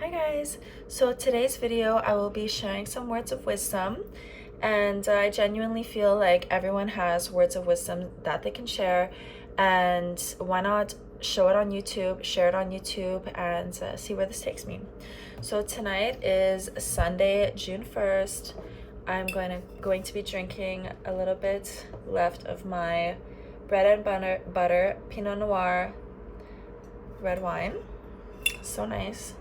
Hi guys! So today's video I will be sharing some words of wisdom, and I genuinely feel like everyone has words of wisdom that they can share, and why not show it on YouTube, share it on YouTube, and see where this takes me. So tonight is Sunday, June 1st. I'm going to be drinking a little bit left of my bread and butter Pinot Noir red wine. So nice.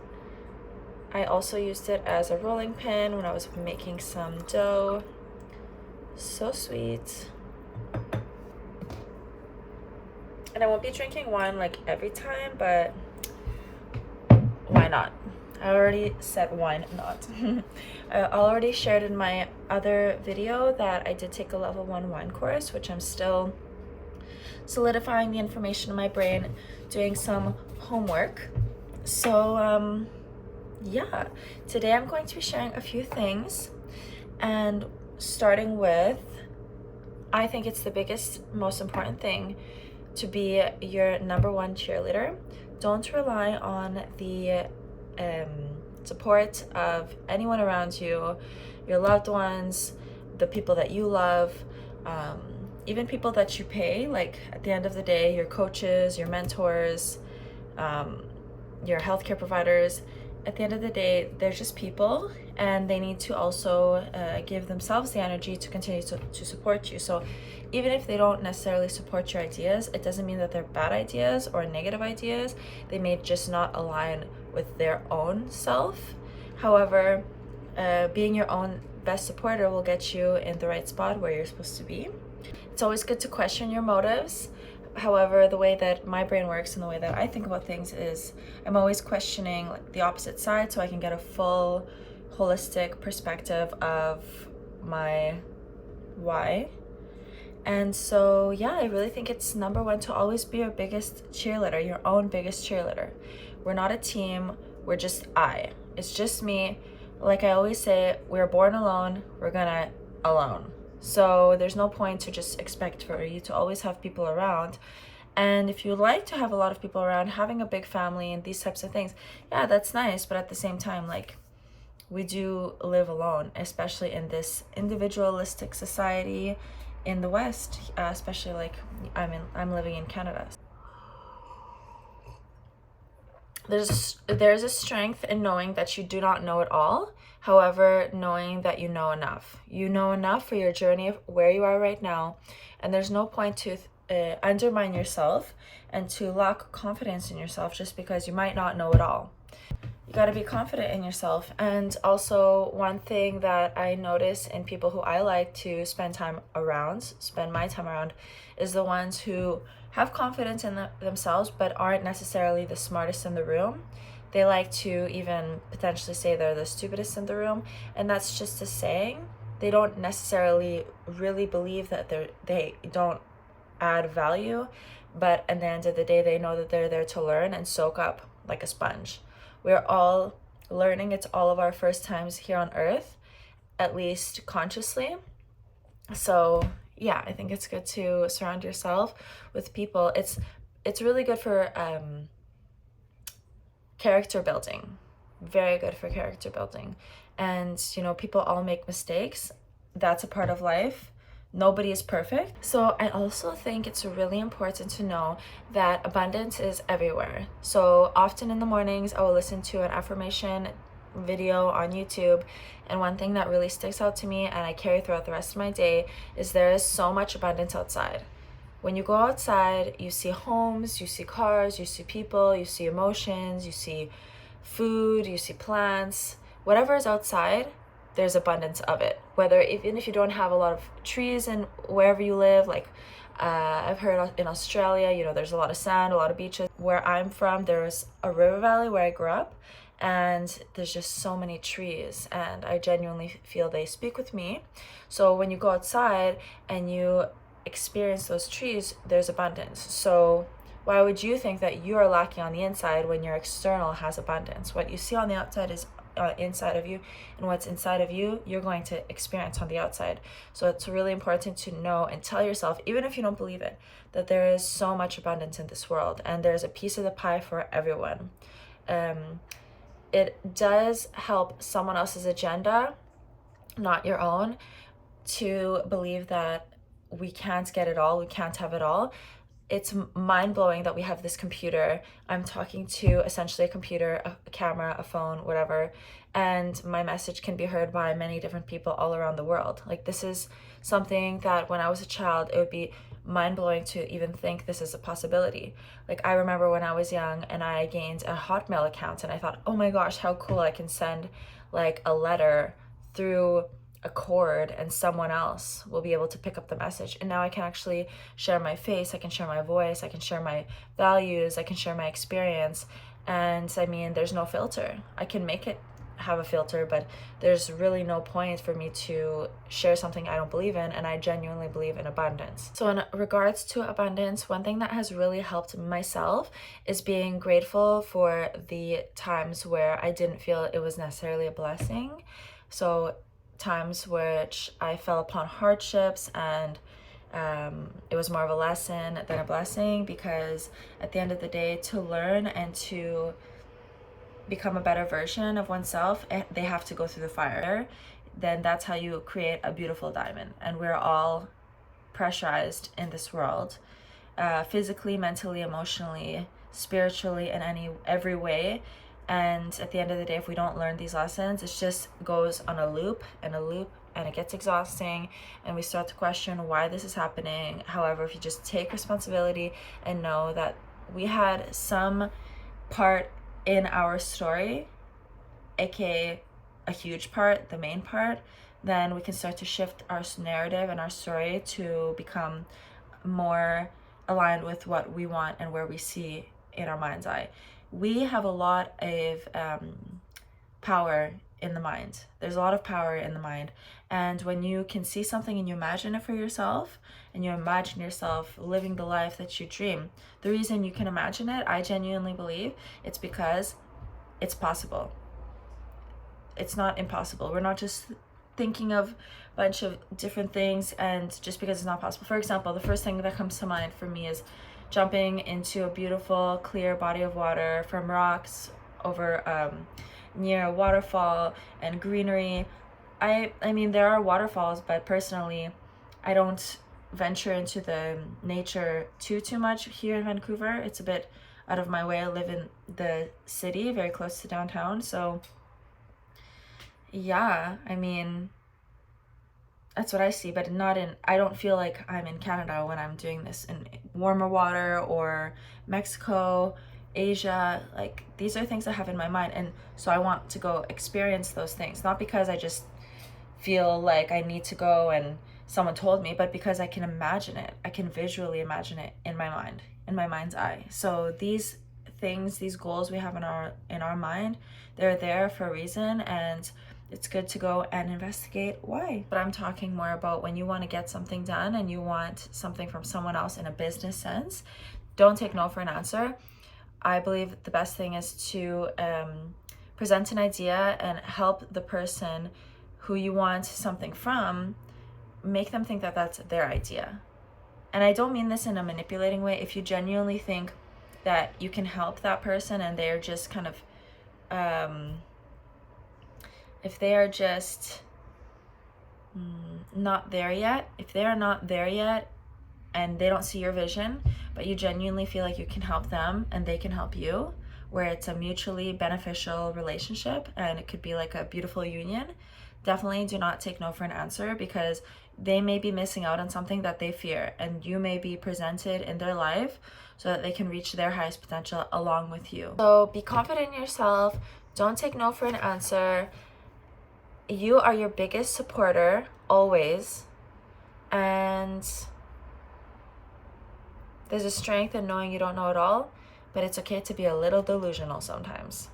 I also used it as a rolling pin when I was making some dough. So sweet. And I won't be drinking wine like every time, but why not? I already said wine not. I already shared in my other video that I did take a level 1 wine course, which I'm still solidifying the information in my brain, doing some homework. So yeah, today I'm going to be sharing a few things, and starting with, I think it's the biggest, most important thing to be your number one cheerleader. Don't rely on the support of anyone around you, your loved ones, the people that you love, even people that you pay. Like at the end of the day, your coaches, your mentors, your healthcare providers. At the end of the day, they're just people, and they need to also give themselves the energy to continue to support you. So even if they don't necessarily support your ideas, it doesn't mean that they're bad ideas or negative ideas. They may just not align with their own self. However, being your own best supporter will get you in the right spot where you're supposed to be. It's always good to question your motives. However, the way that my brain works and the way that I think about things is I'm always questioning the opposite side, so I can get a full holistic perspective of my why. And so yeah, I really think it's number one to always be your biggest cheerleader, your own biggest cheerleader. We're not a team, we're just it's just me. Like I always say, we're born alone, we're gonna alone. So there's no point to just expect for you to always have people around. And if you like to have a lot of people around, having a big family and these types of things, yeah, that's nice. But at the same time, like, we do live alone, especially in this individualistic society in the West, especially like I'm living in Canada. There's a strength in knowing that you do not know it all. However, knowing that you know enough. You know enough for your journey of where you are right now, and there's no point to undermine yourself and to lack confidence in yourself just because you might not know it all. You got to be confident in yourself. And also, one thing that I notice in people who I like to spend my time around, is the ones who have confidence in themselves but aren't necessarily the smartest in the room. They like to even potentially say they're the stupidest in the room, and that's just a saying. They don't necessarily really believe that they don't add value, but at the end of the day, they know that they're there to learn and soak up like a sponge. We're all learning. It's all of our first times here on earth, at least consciously. So yeah, I think it's good to surround yourself with people. It's really good for character building. Very good for character building. And people all make mistakes. That's a part of life. Nobody is perfect. So I also think it's really important to know that abundance is everywhere. So often in the mornings, I will listen to an affirmation video on YouTube, and one thing that really sticks out to me and I carry throughout the rest of my day is there is so much abundance outside. When you go outside, you see homes, you see cars, you see people, you see emotions, you see food, you see plants. Whatever is outside, there's abundance of it. Even if you don't have a lot of trees and wherever you live, like I've heard in Australia, there's a lot of sand, a lot of beaches. Where I'm from, there's a river valley where I grew up, and there's just so many trees, and I genuinely feel they speak with me. So when you go outside and you experience those trees, there's abundance. So why would you think that you are lacking on the inside when your external has abundance? What you see on the outside is inside of you, and what's inside of you, you're going to experience on the outside. So it's really important to know and tell yourself, even if you don't believe it, that there is so much abundance in this world, and there's a piece of the pie for everyone. it does help someone else's agenda, not your own, to believe that we can't get it all, we can't have it all. It's mind-blowing that we have this computer. I'm talking to essentially a computer, a camera, a phone, whatever, and my message can be heard by many different people all around the world. Like, this is something that when I was a child, it would be mind-blowing to even think this is a possibility. Like, I remember when I was young and I gained a Hotmail account, and I thought, oh my gosh, how cool, I can send like a letter through a cord and someone else will be able to pick up the message. And now I can actually share my face, I can share my voice, I can share my values, I can share my experience. And I mean, there's no filter. I can make it have a filter, but there's really no point for me to share something I don't believe in, and I genuinely believe in abundance. So in regards to abundance, one thing that has really helped myself is being grateful for the times where I didn't feel it was necessarily a blessing. So times which I fell upon hardships, and it was more of a lesson than a blessing, because at the end of the day, to learn and to become a better version of oneself, they have to go through the fire. Then that's how you create a beautiful diamond. And we're all pressurized in this world, physically, mentally, emotionally, spiritually, in every way. And at the end of the day, if we don't learn these lessons, it just goes on a loop and a loop, and it gets exhausting, and we start to question why this is happening. However, if you just take responsibility and know that we had some part in our story, aka a huge part, the main part, then we can start to shift our narrative and our story to become more aligned with what we want and where we see in our mind's eye. We have a lot of power in the mind. There's a lot of power in the mind. And when you can see something and you imagine it for yourself, and you imagine yourself living the life that you dream, the reason you can imagine it, I genuinely believe, it's because it's possible. It's not impossible. We're not just thinking of a bunch of different things and just because it's not possible. For example, the first thing that comes to mind for me is jumping into a beautiful clear body of water from rocks over near a waterfall and greenery. I mean, there are waterfalls, but personally I don't venture into the nature too much here in Vancouver. It's a bit out of my way. I live in the city, very close to downtown, so yeah, I mean, that's what I see, but I don't feel like I'm in Canada when I'm doing this, in warmer water or Mexico, Asia. Like, these are things I have in my mind, and so I want to go experience those things, not because I just feel like I need to go and someone told me, but because I can imagine it. I can visually imagine it in my mind, in my mind's eye. So these things, these goals we have in our mind, they're there for a reason, and it's good to go and investigate why. But I'm talking more about when you want to get something done and you want something from someone else in a business sense, don't take no for an answer. I believe the best thing is to present an idea and help the person who you want something from, make them think that that's their idea. And I don't mean this in a manipulating way. If you genuinely think that you can help that person and they're just kind of if they are just not there yet, if they are not there yet and they don't see your vision, but you genuinely feel like you can help them and they can help you, where it's a mutually beneficial relationship and it could be like a beautiful union, definitely do not take no for an answer, because they may be missing out on something that they fear, and you may be presented in their life so that they can reach their highest potential along with you. So be confident in yourself, don't take no for an answer. You are your biggest supporter always, and there's a strength in knowing you don't know it all, but it's okay to be a little delusional sometimes.